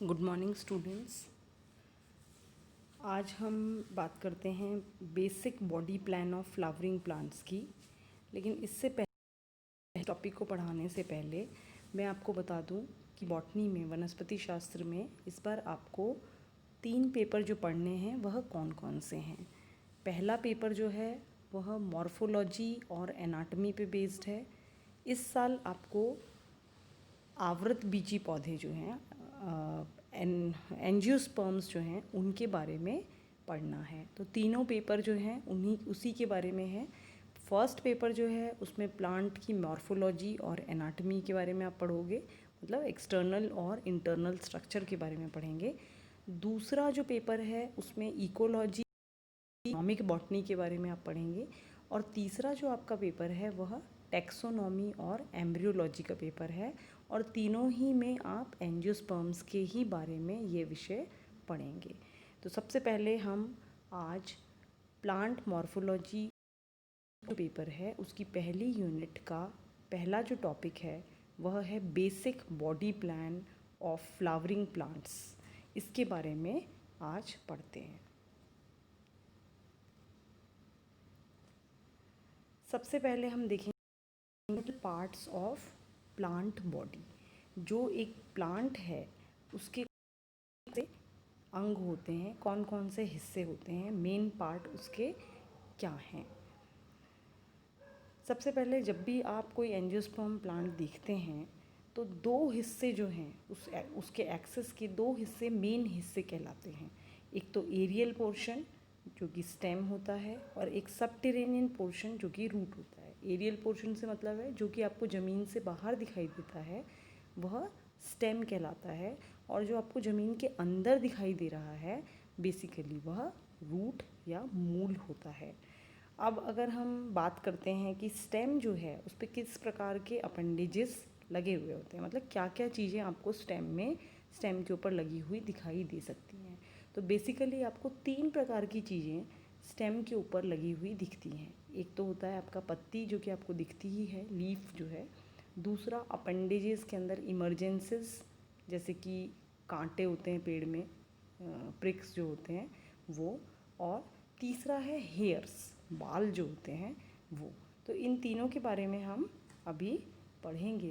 Good morning students. आज हम बात करते हैं basic body plan of flowering plants की। लेकिन इससे पहले टॉपिक को पढ़ाने से पहले मैं आपको बता दूं कि बॉटनी में, वनस्पति शास्त्र में इस बार आपको 3 पेपर जो पढ़ने हैं वह कौन कौन से हैं। पहला पेपर जो है वह मॉर्फोलॉजी और एनाटमी पे बेस्ड है। इस साल आपको आवृत बीजी पौधे जो हैं, एंजियोस्पर्म्स जो हैं, उनके बारे में पढ़ना है। तो तीनों पेपर जो हैं उसी के बारे में है। फर्स्ट पेपर जो है उसमें प्लांट की मॉर्फोलॉजी और एनाटमी के बारे में आप पढ़ोगे, मतलब एक्सटर्नल और इंटरनल स्ट्रक्चर के बारे में पढ़ेंगे। दूसरा जो पेपर है उसमें इकोलॉजी, इकोनॉमिक बॉटनी के बारे में आप पढ़ेंगे। और तीसरा जो आपका पेपर है वह टैक्सोनॉमी और एम्ब्रियोलॉजी का पेपर है। और तीनों ही में आप एंजियोस्पर्म्स के ही बारे में ये विषय पढ़ेंगे। तो सबसे पहले हम आज प्लांट मॉर्फोलॉजी जो पेपर है उसकी पहली यूनिट का पहला जो टॉपिक है वह है basic body plan of flowering plants. इसके बारे में आज पढ़ते हैं। सबसे पहले हम देखेंगे पार्ट्स ऑफ प्लांट बॉडी। जो एक प्लांट है उसके से अंग होते हैं, कौन कौन से हिस्से होते हैं, मेन पार्ट उसके क्या हैं। सबसे पहले जब भी आप कोई एंजियोस्पर्म प्लांट देखते हैं तो दो हिस्से जो हैं उसके एक्सेस के दो हिस्से मेन हिस्से कहलाते हैं। एक तो एरियल पोर्शन जो कि स्टेम होता है और एक सबटेरेनियन पोर्शन जो कि रूट होता है। एरियल पोर्शन से मतलब है जो कि आपको ज़मीन से बाहर दिखाई देता है वह स्टेम कहलाता है, और जो आपको ज़मीन के अंदर दिखाई दे रहा है बेसिकली वह रूट या मूल होता है। अब अगर हम बात करते हैं कि स्टेम जो है उस पर किस प्रकार के अपेंडेजेस लगे हुए होते हैं, मतलब क्या क्या चीज़ें आपको स्टेम के ऊपर लगी हुई दिखाई दे सकती हैं। तो बेसिकली आपको 3 प्रकार की चीज़ें स्टेम के ऊपर लगी हुई दिखती हैं। एक तो होता है आपका पत्ती जो कि आपको दिखती ही है, लीफ जो है। दूसरा अपेंडेजेस के अंदर इमरजेंसेस जैसे कि कांटे होते हैं पेड़ में, प्रिक्स जो होते हैं वो। और तीसरा है हेयर्स, बाल जो होते हैं वो। तो इन तीनों के बारे में हम अभी पढ़ेंगे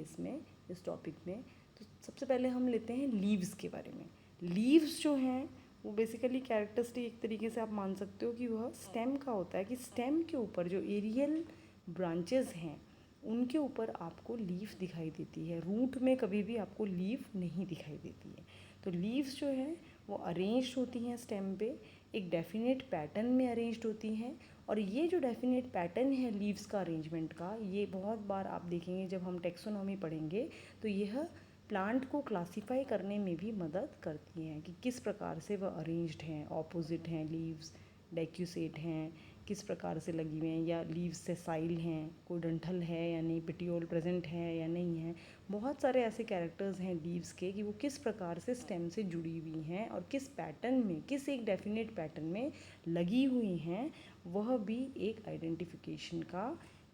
इस टॉपिक में। तो सबसे पहले हम लेते हैं लीव्स के बारे में। लीव्स जो हैं वो बेसिकली कैरेक्टरिस्टिक एक तरीके से आप मान सकते हो कि वह स्टेम का होता है, कि स्टेम के ऊपर जो एरियल ब्रांचेस हैं उनके ऊपर आपको लीफ दिखाई देती है। रूट में कभी भी आपको लीफ नहीं दिखाई देती है। तो लीव्स जो है वो अरेंज्ड होती हैं स्टेम पे, एक डेफिनेट पैटर्न में अरेंज्ड होती हैं। और ये जो डेफिनेट पैटर्न है लीव्स का अरेंजमेंट का, ये बहुत बार आप देखेंगे जब हम टैक्सोनॉमी पढ़ेंगे तो यह प्लांट को क्लासीफाई करने में भी मदद करती हैं कि किस प्रकार से वह अरेंज्ड हैं, ऑपोजिट हैं लीव्स, डेक्यूसेट हैं, किस प्रकार से लगी हुई हैं, या लीव्स सेसाइल हैं, कोई डंठल है या नहीं, पिटियोल प्रेजेंट है या नहीं है। बहुत सारे ऐसे कैरेक्टर्स हैं लीव्स के कि वो किस प्रकार से स्टेम से जुड़ी हुई हैं और किस पैटर्न में, किस एक डेफिनेट पैटर्न में लगी हुई हैं, वह भी एक आइडेंटिफिकेशन का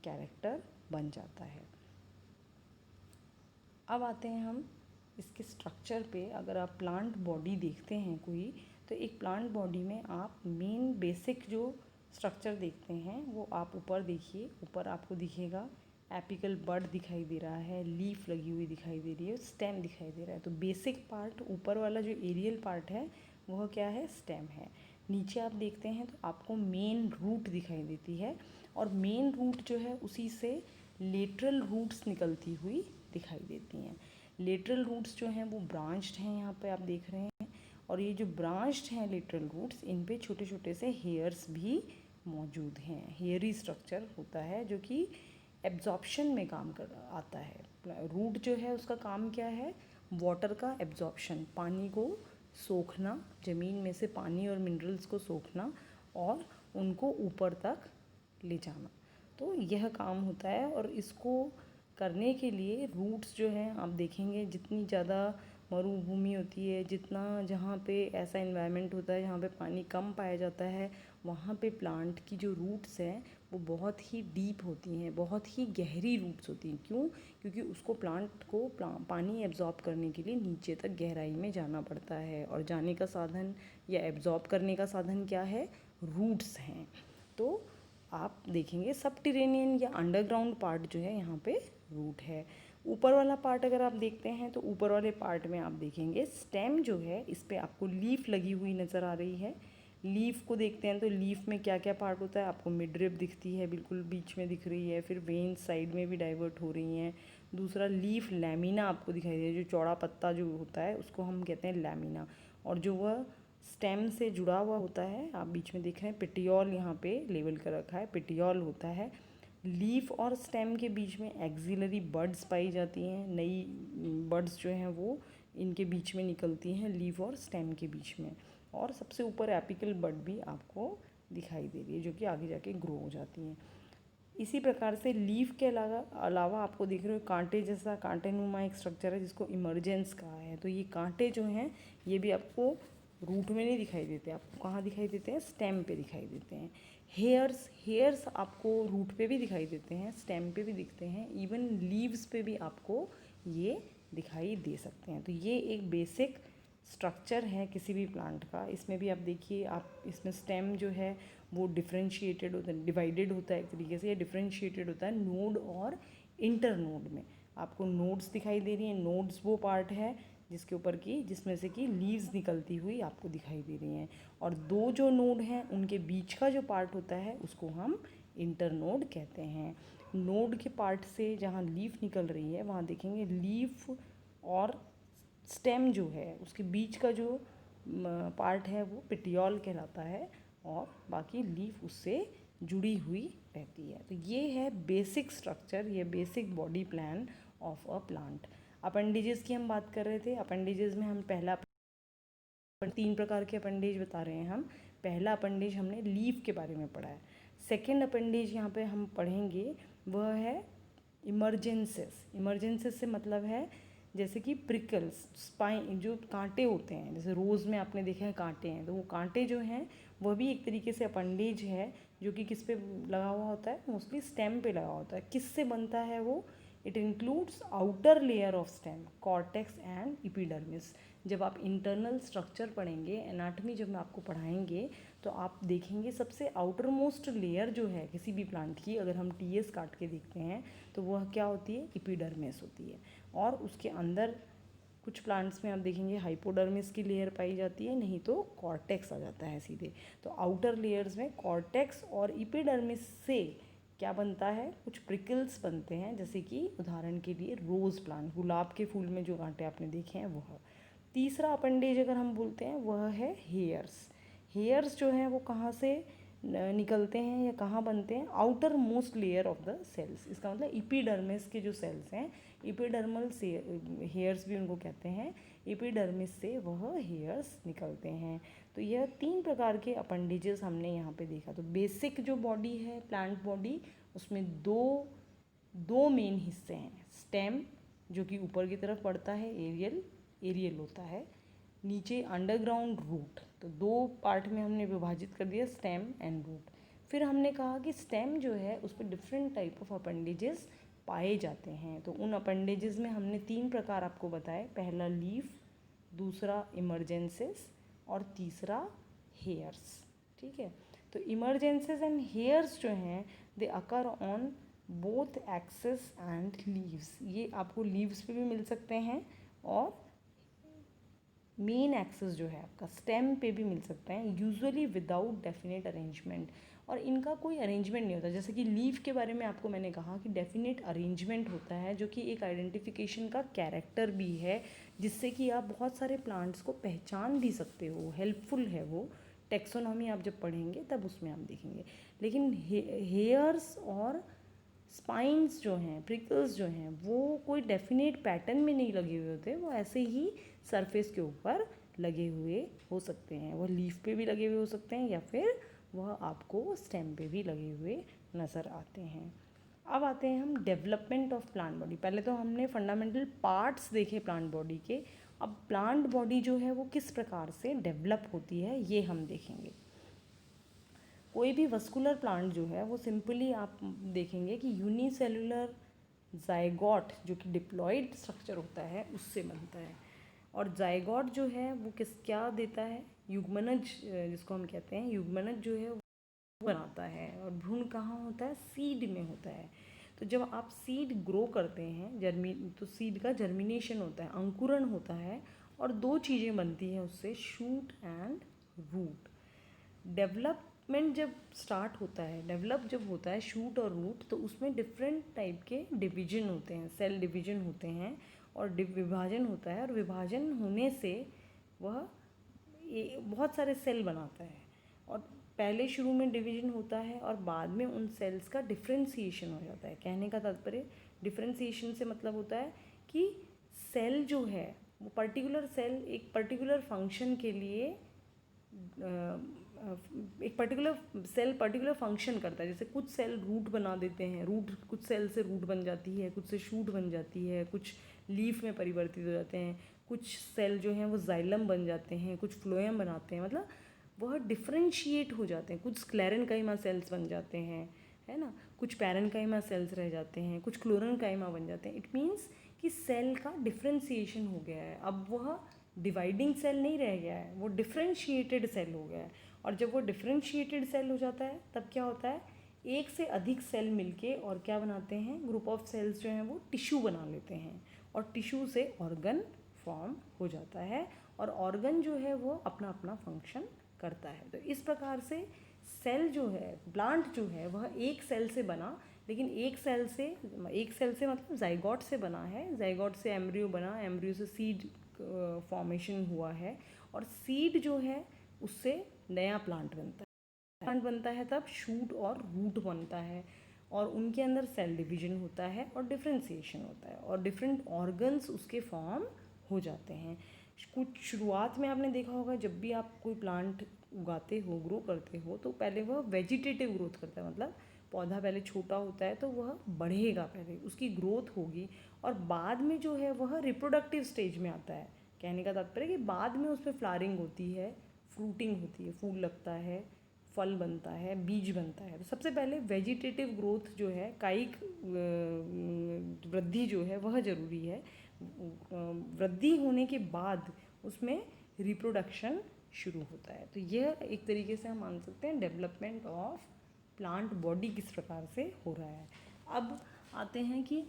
कैरेक्टर बन जाता है। अब आते हैं हम इसके स्ट्रक्चर पे। अगर आप प्लांट बॉडी देखते हैं कोई, तो एक प्लांट बॉडी में आप मेन बेसिक जो स्ट्रक्चर देखते हैं वो आप ऊपर देखिए। ऊपर आपको दिखेगा एपिकल बड दिखाई दे रहा है, लीफ लगी हुई दिखाई दे रही है, स्टेम दिखाई दे रहा है। तो बेसिक पार्ट ऊपर वाला जो एरियल पार्ट है वह क्या है, स्टेम है। नीचे आप देखते हैं तो आपको मेन रूट दिखाई देती है, और मेन रूट जो है उसी से लेटरल रूट्स निकलती हुई दिखाई देती हैं। लेटरल रूट्स जो हैं वो ब्रांच्ड हैं, यहाँ पे आप देख रहे हैं। और ये जो ब्रांच्ड हैं लेटरल रूट्स, इन पे छोटे छोटे से हेयर्स भी मौजूद हैं। हेयरी स्ट्रक्चर होता है जो कि एब्जॉर्प्शन में काम कर आता है। रूट जो है उसका काम क्या है, वाटर का एब्जॉर्प्शन, पानी को सोखना, ज़मीन में से पानी और मिनरल्स को सोखना और उनको ऊपर तक ले जाना। तो यह काम होता है, और इसको करने के लिए रूट्स जो हैं आप देखेंगे जितनी ज़्यादा मरुभूमि होती है, जितना जहाँ पे ऐसा इन्वायरमेंट होता है जहाँ पे पानी कम पाया जाता है, वहाँ पे प्लांट की जो रूट्स हैं वो बहुत ही डीप होती हैं, बहुत ही गहरी रूट्स होती हैं। क्यों? क्योंकि उसको प्लांट को पानी एब्जॉर्ब करने के लिए नीचे तक गहराई में जाना पड़ता है, और जाने का साधन या एब्जॉर्ब करने का साधन क्या है? रूट्स हैं। तो आप देखेंगे सबटेरेनियन या अंडरग्राउंड पार्ट जो है यहाँ पे रूट है। ऊपर वाला पार्ट अगर आप देखते हैं तो ऊपर वाले पार्ट में आप देखेंगे स्टेम जो है, इस पे आपको लीफ लगी हुई नज़र आ रही है। लीफ को देखते हैं तो लीफ में क्या क्या पार्ट होता है? आपको मिडरिप दिखती है, बिल्कुल बीच में दिख रही है, फिर वेन्स साइड में भी डाइवर्ट हो रही हैं। दूसरा लीफ लैमिना आपको दिखाई दे रहा है, जो चौड़ा पत्ता जो होता है उसको हम कहते हैं लैमिना। और जो वह स्टेम से जुड़ा हुआ होता है, आप बीच में देख रहे हैं पेटियोल यहाँ पे लेवल कर रखा है, पेटियोल होता है। लीफ और स्टेम के बीच में एक्सिलरी बड्स पाई जाती हैं, नई बड्स जो हैं वो इनके बीच में निकलती हैं लीफ और स्टेम के बीच में। और सबसे ऊपर एपिकल बड भी आपको दिखाई दे रही है, जो कि आगे जाके ग्रो हो जाती हैं। इसी प्रकार से लीफ के अलावा आपको दिख रहे हो कांटे जैसा, कांटेनुमा एक स्ट्रक्चर है जिसको इमरजेंस कहा है। तो ये कांटे जो हैं ये भी आपको रूट में नहीं दिखाई देते, आपको कहाँ दिखाई देते हैं? स्टेम पे दिखाई देते हैं। हेयर्स आपको रूट पे भी दिखाई देते हैं, स्टेम पे भी दिखते हैं, इवन लीव्स पे भी आपको ये दिखाई दे सकते हैं। तो ये एक बेसिक स्ट्रक्चर है किसी भी प्लांट का। इसमें भी आप देखिए, आप इसमें स्टेम जो है वो डिफरेंशिएटेड होता है, डिवाइडेड होता है एक तरीके से, या डिफरेंशिएटेड होता है नोड और इंटर नोड में। आपको नोड्स दिखाई दे रही हैं, नोड्स वो पार्ट है जिसके ऊपर की, जिसमें से कि लीव्स निकलती हुई आपको दिखाई दे रही हैं। और दो जो नोड हैं उनके बीच का जो पार्ट होता है उसको हम इंटर नोड कहते हैं। नोड के पार्ट से जहाँ लीफ निकल रही है वहाँ देखेंगे लीफ और स्टेम जो है उसके बीच का जो पार्ट है वो पेटियोल कहलाता है, और बाकी लीफ उससे जुड़ी हुई रहती है। तो ये है बेसिक स्ट्रक्चर, ये basic body plan of a plant. Appendages की हम बात कर रहे थे। अपेंडिजेस में हम पहला 3 प्रकार के अपेंडेज बता रहे हैं हम। पहला अपेंडेज हमने लीफ के बारे में पढ़ा है। सेकेंड अपेंडेज यहाँ पे हम पढ़ेंगे वह है इमरजेंसेस। इमरजेंसेस से मतलब है जैसे कि प्रिकल्स, स्पाइन, जो कांटे होते हैं, जैसे रोज़ में आपने देखा है कांटे हैं, तो वो कांटे जो हैं वह भी एक तरीके से अपेंडेज है, जो कि किस पे लगा हुआ होता है? मोस्टली स्टेम पे लगा होता है। किससे बनता है वो? It includes outer layer of stem, cortex and epidermis. जब आप इंटरनल स्ट्रक्चर पढ़ेंगे, एनाटॉमी जब मैं आपको पढ़ाएंगे, तो आप देखेंगे सबसे आउटर मोस्ट लेयर जो है किसी भी प्लांट की, अगर हम टीएस काट के देखते हैं तो वह क्या होती है? इपिडर्मिस होती है। और उसके अंदर कुछ प्लांट्स में आप देखेंगे हाइपोडर्मिस की लेयर पाई जाती है, नहीं तो कॉर्टेक्स आ जाता है सीधे। तो आउटर लेयर्स में कॉर्टेक्स और इपिडर्मिस से क्या बनता है? कुछ प्रिकल्स बनते हैं, जैसे कि उदाहरण के लिए रोज़ प्लांट, गुलाब के फूल में जो कांटे आपने देखे हैं वह। तीसरा अपेंडेज अगर हम बोलते हैं वह है हेयर्स। हेयर्स जो हैं वो कहाँ से निकलते हैं या कहाँ बनते हैं? Outer most layer of the cells. इसका मतलब इपिडर्मिस के जो सेल्स हैं, इपिडर्मल से हेयर्स भी उनको कहते हैं, एपिडर्मिस से वह हेयर्स निकलते हैं। तो यह 3 प्रकार के अपेंडेजेस हमने यहाँ पे देखा। तो बेसिक जो बॉडी है प्लांट बॉडी, उसमें दो मेन हिस्से हैं। स्टेम जो कि ऊपर की तरफ बढ़ता है, एरियल होता है, नीचे अंडरग्राउंड रूट। तो 2 पार्ट में हमने विभाजित कर दिया, स्टेम एंड रूट। फिर हमने कहा कि स्टेम जो है उस पर डिफरेंट टाइप ऑफ अपेंडेजेस पाए जाते हैं। तो उन अपेंडेजेस में हमने 3 प्रकार आपको बताए। पहला लीफ, दूसरा इमरजेंसेस, और तीसरा हेयर्स। ठीक है। तो इमरजेंसेस एंड हेयर्स जो हैं they occur on both axis and leaves. ये आपको लीव्स पे भी मिल सकते हैं और मेन एक्सिस जो है आपका स्टेम पे भी मिल सकते हैं, यूजुअली विदाउट डेफिनेट अरेंजमेंट। और इनका कोई अरेंजमेंट नहीं होता। जैसे कि लीफ के बारे में आपको मैंने कहा कि डेफिनेट अरेंजमेंट होता है, जो कि एक आइडेंटिफिकेशन का कैरेक्टर भी है, जिससे कि आप बहुत सारे प्लांट्स को पहचान भी सकते हो, हेल्पफुल है वो। टेक्सोनॉमी आप जब पढ़ेंगे तब उसमें आप देखेंगे। लेकिन हेयर्स और स्पाइंस जो हैं, प्रिकल्स जो हैं, वो कोई डेफिनेट पैटर्न में नहीं लगे हुए होते, वो ऐसे ही सरफेस के ऊपर लगे हुए हो सकते हैं। वो लीफ पे भी लगे हुए हो सकते हैं, या फिर वह आपको स्टेम पे भी लगे हुए नज़र आते हैं। अब आते हैं हम डेवलपमेंट ऑफ प्लांट बॉडी। पहले तो हमने फंडामेंटल पार्ट्स देखे प्लांट बॉडी के, अब प्लांट बॉडी जो है वो किस प्रकार से डेवलप होती है ये हम देखेंगे। कोई भी वस्कुलर प्लांट जो है वो सिंपली आप देखेंगे कि यूनिसेलुलर जाइगोट जो कि डिप्लॉइड स्ट्रक्चर होता है उससे बनता है। और जाइगोट जो है वो क्या देता है, युग्मनज जिसको हम कहते हैं, युग्मनज जो है वो बनाता है। और भ्रूण कहाँ होता है, सीड में होता है। तो जब आप सीड ग्रो करते हैं तो सीड का जर्मिनेशन होता है, अंकुरण होता है, और दो चीज़ें बनती हैं उससे, शूट एंड रूट। डेवलपमेंट जब स्टार्ट होता है, डेवलप जब होता है शूट और रूट, तो उसमें डिफरेंट टाइप के डिवीजन होते हैं, सेल डिवीजन होते हैं और विभाजन होता है। और विभाजन होने से वह बहुत सारे सेल बनाता है। और पहले शुरू में डिवीजन होता है और बाद में उन सेल्स का डिफ्रेंसिएशन हो जाता है। कहने का तात्पर्य, डिफ्रेंसिएशन से मतलब होता है कि सेल जो है वो पर्टिकुलर सेल एक पर्टिकुलर फंक्शन के लिए एक पर्टिकुलर सेल पर्टिकुलर फंक्शन करता है। जैसे कुछ सेल रूट बना देते हैं, रूट कुछ सेल से रूट बन जाती है, कुछ से शूट बन जाती है, कुछ लीफ में परिवर्तित हो जाते हैं, कुछ सेल जो हैं वो जाइलम बन जाते हैं, कुछ फ्लोएम बनाते हैं, मतलब वह डिफ्रेंशिएट हो जाते हैं। कुछ स्क्लेरेनकाइमा सेल्स बन जाते हैं, है ना, कुछ पैरेनकाइमा सेल्स रह जाते हैं, कुछ क्लोरेनकाइमा बन जाते हैं। इट मीन्स कि सेल का डिफ्रेंसिएशन हो गया है, अब वह डिवाइडिंग सेल नहीं रह गया है, वो डिफ्रेंशिएटेड सेल हो गया है। और जब वो डिफ्रेंशिएटेड सेल हो जाता है तब क्या होता है, एक से अधिक सेल मिलके और क्या बनाते हैं, ग्रुप ऑफ सेल्स जो हैं वो टिश्यू बना लेते हैं, और टिश्यू से ऑर्गन फॉर्म हो जाता है, और ऑर्गन जो है वो अपना अपना फंक्शन करता है। तो इस प्रकार से सेल जो है, प्लांट जो है, वह एक सेल से बना, लेकिन एक सेल से मतलब जाइगोट से बना है, जाइगोट से एम्ब्रियो बना, एम्ब्रियो से सीड फॉर्मेशन हुआ है, और सीड जो है उससे नया प्लांट बनता है तब शूट और रूट बनता है, और उनके अंदर सेल डिवीजन होता है और डिफ्रेंसिएशन होता है, और डिफरेंट ऑर्गन्स उसके फॉर्म हो जाते हैं। कुछ शुरुआत में आपने देखा होगा, जब भी आप कोई प्लांट उगाते हो, ग्रो करते हो, तो पहले वह वेजिटेटिव ग्रोथ करता है, मतलब पौधा पहले छोटा होता है तो वह बढ़ेगा, पहले उसकी ग्रोथ होगी, और बाद में जो है वह रिप्रोडक्टिव स्टेज में आता है। कहने का तात्पर्य कि बाद में उसमें फ्लावरिंग होती है, फ्रूटिंग होती है, फूल लगता है, फल बनता है, बीज बनता है। तो सबसे पहले वेजिटेटिव ग्रोथ जो है, कायिक वृद्धि जो है वह ज़रूरी है। वृद्धि होने के बाद उसमें रिप्रोडक्शन शुरू होता है। तो यह एक तरीके से हम मान सकते हैं डेवलपमेंट ऑफ प्लांट बॉडी किस प्रकार से हो रहा है। अब आते हैं कि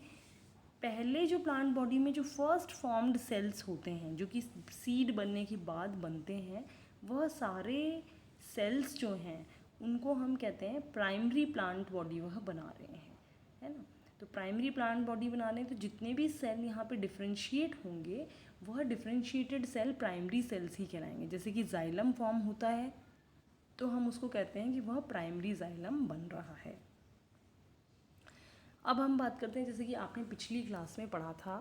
पहले जो प्लांट बॉडी में जो फर्स्ट फॉर्म्ड सेल्स होते हैं, जो कि सीड बनने के बाद बनते हैं, वह सारे सेल्स जो हैं उनको हम कहते हैं प्राइमरी प्लांट बॉडी वह बना रहे हैं, है ना। तो प्राइमरी प्लांट बॉडी बना रहे हैं, तो जितने भी सेल यहाँ पे डिफ्रेंशिएट होंगे वह डिफ्रेंशिएटेड सेल प्राइमरी सेल्स ही कहलाएंगे। जैसे कि जाइलम फॉर्म होता है तो हम उसको कहते हैं कि वह प्राइमरी जाइलम बन रहा है। अब हम बात करते हैं, जैसे कि आपने पिछली क्लास में पढ़ा था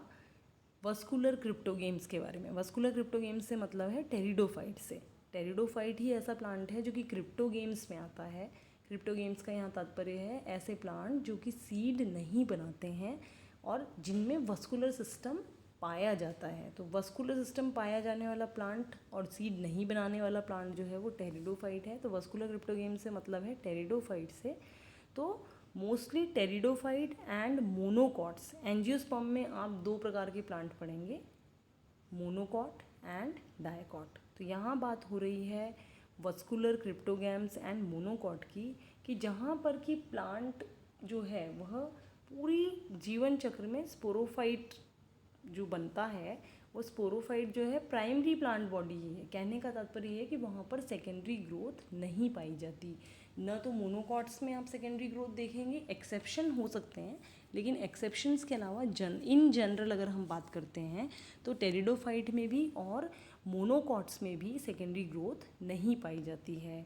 वस्कुलर क्रिप्टोगेम्स के बारे में। वस्कुलर क्रिप्टोगेम्स से मतलब है टेरिडोफाइट से। टेरिडोफाइट ही ऐसा प्लांट है जो कि क्रिप्टोगेम्स में आता है। क्रिप्टोगेम्स का यहाँ तात्पर्य है ऐसे प्लांट जो कि सीड नहीं बनाते हैं और जिनमें वस्कुलर सिस्टम पाया जाता है। तो वस्कुलर सिस्टम पाया जाने वाला प्लांट और सीड नहीं बनाने वाला प्लांट जो है वो टेरिडोफाइट है। तो वस्कुलर क्रिप्टोगेम्स से मतलब है टेरिडोफाइट से। तो mostly pteridophyte and monocots. Angiosperm में आप दो प्रकार के प्लांट पढ़ेंगे, मोनोकॉट एंड डायकॉट। तो यहाँ बात हो रही है वस्कुलर क्रिप्टोगैम्स एंड मोनोकॉट की, कि जहाँ पर कि प्लांट जो है वह पूरी जीवन चक्र में स्पोरोफाइट जो बनता है वो स्पोरोफाइट जो है प्राइमरी प्लांट बॉडी ही है। कहने का तात्पर्य ये है कि वहाँ पर सेकेंडरी ग्रोथ नहीं पाई जाती। न तो मोनोकॉट्स में आप सेकेंडरी ग्रोथ देखेंगे, एक्सेप्शन हो सकते हैं, लेकिन एक्सेप्शंस के अलावा इन जनरल अगर हम बात करते हैं तो टेरिडोफाइट में भी और मोनोकॉट्स में भी सेकेंडरी ग्रोथ नहीं पाई जाती है।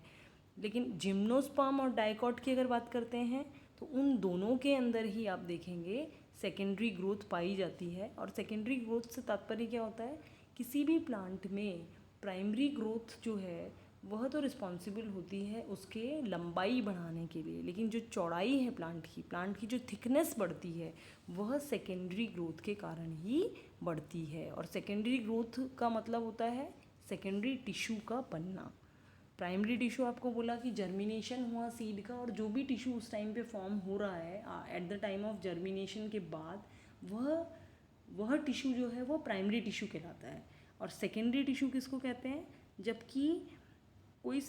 लेकिन जिम्नोस्पर्म और डाइकॉट की अगर बात करते हैं तो उन दोनों के अंदर ही आप देखेंगे सेकेंडरी ग्रोथ पाई जाती है। और सेकेंडरी ग्रोथ से तात्पर्य क्या होता है, किसी भी प्लांट में प्राइमरी ग्रोथ जो है वह तो रिस्पॉन्सिबल होती है उसके लंबाई बढ़ाने के लिए, लेकिन जो चौड़ाई है प्लांट की जो थिकनेस बढ़ती है वह सेकेंडरी ग्रोथ के कारण ही बढ़ती है। और सेकेंडरी ग्रोथ का मतलब होता है सेकेंडरी टिश्यू का बनना। प्राइमरी टिश्यू आपको बोला कि जर्मिनेशन हुआ सीड का, और जो भी टिश्यू उस टाइम पे फॉर्म हो रहा है at the time of germination के बाद, वह टिश्यू जो है वो प्राइमरी टिश्यू कहलाता है। और सेकेंडरी टिश्यू किसको कहते हैं? जबकि कोई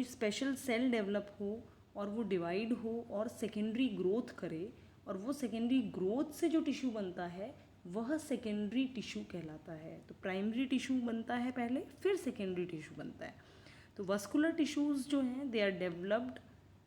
स्पेशल सेल डेवलप हो और वो डिवाइड हो और सेकेंडरी ग्रोथ करे, और वो सेकेंडरी ग्रोथ से जो टिश्यू बनता है वह सेकेंडरी टिश्यू कहलाता है। तो प्राइमरी टिश्यू बनता है पहले, फिर सेकेंडरी टिश्यू बनता है। तो वस्कुलर टिश्यूज़ जो हैं they are developed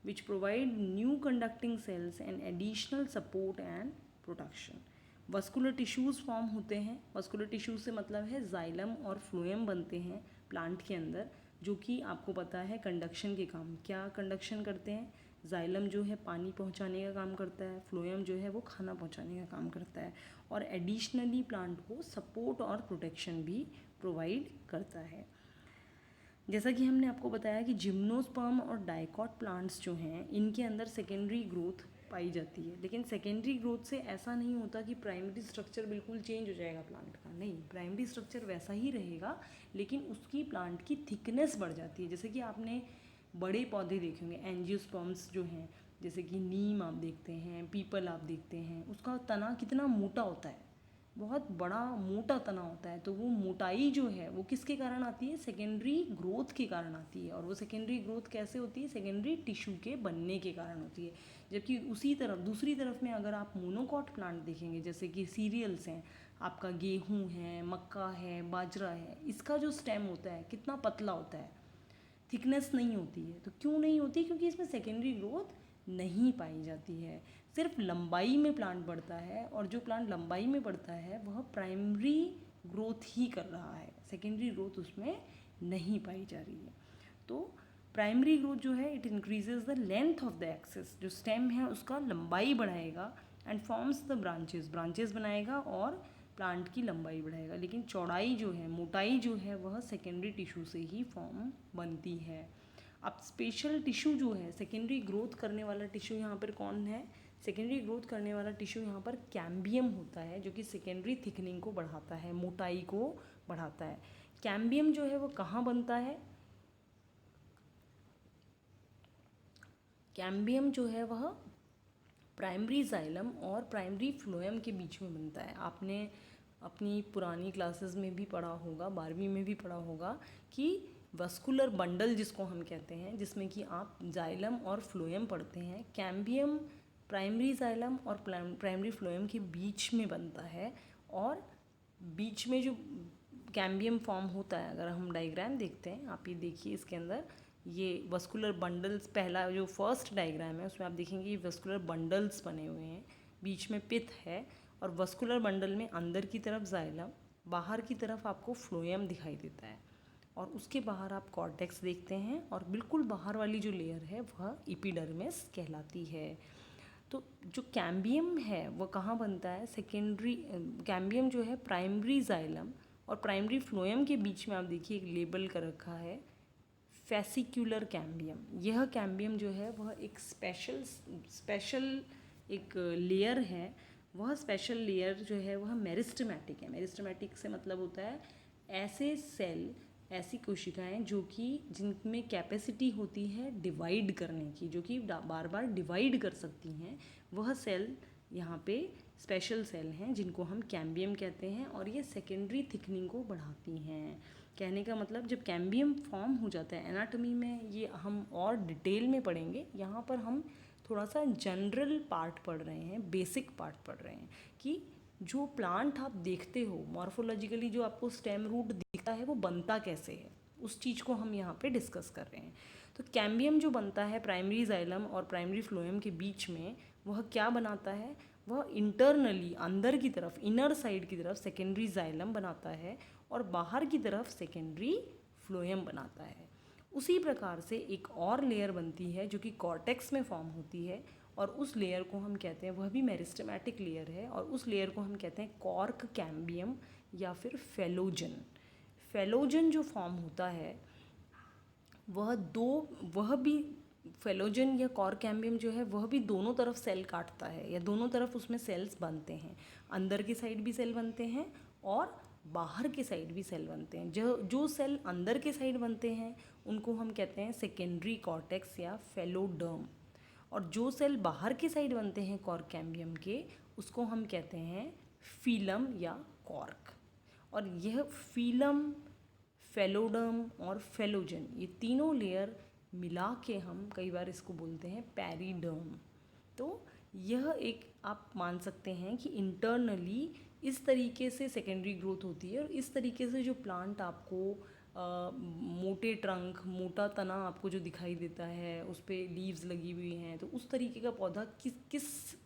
which provide new conducting cells and additional support and protection. Vascular tissues form होते हैं। वस्कुलर टिश्यूज से मतलब है जाइलम और फ्लोएम बनते हैं प्लांट के अंदर, जो कि आपको पता है कंडक्शन के काम क्या कंडक्शन करते हैं। जाइलम जो है पानी पहुंचाने का काम करता है, फ्लोएम जो है वो खाना पहुंचाने का काम करता है, और एडिशनली प्लांट को सपोर्ट और प्रोटेक्शन भी प्रोवाइड करता है। जैसा कि हमने आपको बताया कि जिम्नोस्पर्म और डाइकॉट प्लांट्स जो हैं इनके अंदर सेकेंडरी ग्रोथ पाई जाती है, लेकिन सेकेंडरी ग्रोथ से ऐसा नहीं होता कि प्राइमरी स्ट्रक्चर बिल्कुल चेंज हो जाएगा प्लांट का। नहीं, प्राइमरी स्ट्रक्चर वैसा ही रहेगा, लेकिन उसकी प्लांट की थिकनेस बढ़ जाती है। जैसे कि आपने बड़े पौधे देखे होंगे, एंजियोस्पर्म्स जो हैं, जैसे कि नीम आप देखते हैं, पीपल आप देखते हैं, उसका तना कितना मोटा होता है, बहुत बड़ा मोटा तना होता है। तो वो मोटाई जो है वो किसके कारण आती है? सेकेंडरी ग्रोथ के कारण आती है। और वो सेकेंडरी ग्रोथ कैसे होती है? सेकेंडरी टिश्यू के बनने के कारण होती है। जबकि उसी तरफ दूसरी तरफ में अगर आप मोनोकॉट प्लांट देखेंगे, जैसे कि सीरियल्स हैं, आपका गेहूँ है, मक्का है, बाजरा है, इसका जो स्टेम होता है कितना पतला होता है, थिकनेस नहीं होती है। तो क्यों नहीं होती? क्योंकि इसमें सेकेंडरी ग्रोथ नहीं पाई जाती है, सिर्फ लंबाई में प्लांट बढ़ता है, और जो प्लांट लंबाई में बढ़ता है वह प्राइमरी ग्रोथ ही कर रहा है, सेकेंडरी ग्रोथ उसमें नहीं पाई जा रही है। तो प्राइमरी ग्रोथ जो है it increases the length of the axis, जो स्टेम है उसका लंबाई बढ़ाएगा, एंड फॉर्म्स द ब्रांचेस बनाएगा और प्लांट की लंबाई बढ़ाएगा। लेकिन चौड़ाई जो है, मोटाई जो है, वह सेकेंडरी टिश्यू से ही फॉर्म बनती है। अब स्पेशल टिश्यू जो है, सेकेंडरी ग्रोथ करने वाला टिश्यू यहाँ पर कौन है? सेकेंडरी ग्रोथ करने वाला टिश्यू यहाँ पर कैम्बियम होता है, जो कि सेकेंडरी थिकनिंग को बढ़ाता है, मोटाई को बढ़ाता है। कैम्बियम जो है वो कहाँ बनता है? कैम्बियम जो है वह प्राइमरी जाइलम और प्राइमरी फ्लोएम के बीच में बनता है। आपने अपनी पुरानी क्लासेस में भी पढ़ा होगा, 12वीं में भी पढ़ा होगा कि वस्कुलर बंडल जिसको हम कहते हैं, जिसमें कि आप जाइलम और फ्लोएम पढ़ते हैं, कैम्बियम प्राइमरी जाइलम और प्राइमरी फ्लोएम के बीच में बनता है। और बीच में जो कैम्बियम फॉर्म होता है, अगर हम डायग्राम देखते हैं, आप ये देखिए इसके अंदर ये वस्कुलर बंडल्स, पहला जो फर्स्ट डायग्राम है उसमें आप देखेंगे ये वस्कुलर बंडल्स बने हुए हैं, बीच में पिथ है, और वस्कुलर बंडल में अंदर की तरफ जाइलम, बाहर की तरफ आपको फ्लोएम दिखाई देता है, और उसके बाहर आप कॉर्टेक्स देखते हैं, और बिल्कुल बाहर वाली जो लेयर है वह एपिडर्मिस कहलाती है। तो जो कैम्बियम है वह कहाँ बनता है? सेकेंडरी कैम्बियम जो है प्राइमरी जाइलम और प्राइमरी फ्लोएम के बीच में आप देखिए एक लेबल कर रखा है फेसिक्युलर कैम्बियम। यह कैम्बियम जो है वह एक स्पेशल एक लेयर है। वह स्पेशल लेयर जो है वह मेरिस्टेमेटिक है। मेरिस्टेमेटिक से मतलब होता है ऐसे सेल, ऐसी कोशिकाएं जो कि जिनमें कैपेसिटी होती है डिवाइड करने की, जो कि बार बार डिवाइड कर सकती हैं, वह सेल यहाँ पे स्पेशल सेल हैं जिनको हम कैम्बियम कहते हैं, और ये सेकेंडरी थिकनिंग को बढ़ाती हैं। कहने का मतलब जब कैम्बियम फॉर्म हो जाता है, एनाटॉमी में ये हम और डिटेल में पढ़ेंगे, यहाँ पर हम थोड़ा सा जनरल पार्ट पढ़ रहे हैं, बेसिक पार्ट पढ़ रहे हैं कि जो प्लांट आप देखते हो मॉर्फोलॉजिकली, जो आपको स्टेम रूट दिखता है वो बनता कैसे है, उस चीज़ को हम यहाँ पे डिस्कस कर रहे हैं। तो कैम्बियम जो बनता है प्राइमरी जाइलम और प्राइमरी फ्लोएम के बीच में, वह क्या बनाता है? वह इंटरनली अंदर की तरफ, इनर साइड की तरफ सेकेंडरी जाइलम बनाता है, और बाहर की तरफ सेकेंडरी फ्लोएम बनाता है। उसी प्रकार से एक और लेयर बनती है जो कि कॉर्टेक्स में फॉर्म होती है, और उस लेयर को हम कहते हैं, वह भी मेरिस्टेमेटिक लेयर है, और उस लेयर को हम कहते हैं कॉर्क कैम्बियम या फिर फेलोजन। फेलोजन जो फॉर्म होता है वह भी फेलोजन या कॉर्क कैम्बियम जो है वह भी दोनों तरफ सेल काटता है, या दोनों तरफ उसमें सेल्स बनते हैं, अंदर की साइड भी सेल बनते हैं और बाहर के साइड भी सेल बनते हैं। जो सेल अंदर के साइड बनते हैं उनको हम कहते हैं सेकेंडरी कॉर्टेक्स या फेलोडर्म, और जो सेल बाहर के साइड बनते हैं कॉर्क कैम्बियम के उसको हम कहते हैं फीलम या कॉर्क। और यह फीलम, फेलोडर्म और फेलोजन, ये तीनों लेयर मिला के हम कई बार इसको बोलते हैं पेरिडर्म। तो यह एक आप मान सकते हैं कि इंटरनली इस तरीके से सेकेंडरी ग्रोथ होती है, और इस तरीके से जो प्लांट आपको मोटे ट्रंक, मोटा तना आपको जो दिखाई देता है, उस पर लीव्स लगी हुई हैं, तो उस तरीके का पौधा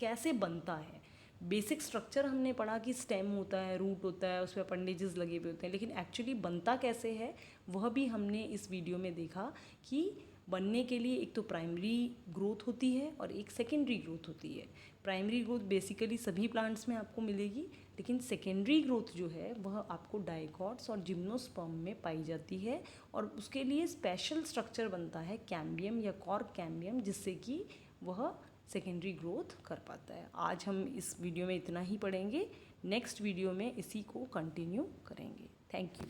कैसे बनता है। बेसिक स्ट्रक्चर हमने पढ़ा कि स्टेम होता है, रूट होता है, उस पर अपेंडेजेस लगे हुए होते हैं, लेकिन एक्चुअली बनता कैसे है वह भी हमने इस वीडियो में देखा कि बनने के लिए एक तो प्राइमरी ग्रोथ होती है और एक सेकेंडरी ग्रोथ होती है। प्राइमरी ग्रोथ बेसिकली सभी प्लांट्स में आपको मिलेगी, लेकिन सेकेंडरी ग्रोथ जो है वह आपको डाइकॉट्स और जिम्नोस्पर्म में पाई जाती है, और उसके लिए स्पेशल स्ट्रक्चर बनता है कैम्बियम या कॉर्क कैम्बियम, जिससे कि वह सेकेंडरी ग्रोथ कर पाता है। आज हम इस वीडियो में इतना ही पढ़ेंगे, नेक्स्ट वीडियो में इसी को कंटिन्यू करेंगे। Thank you.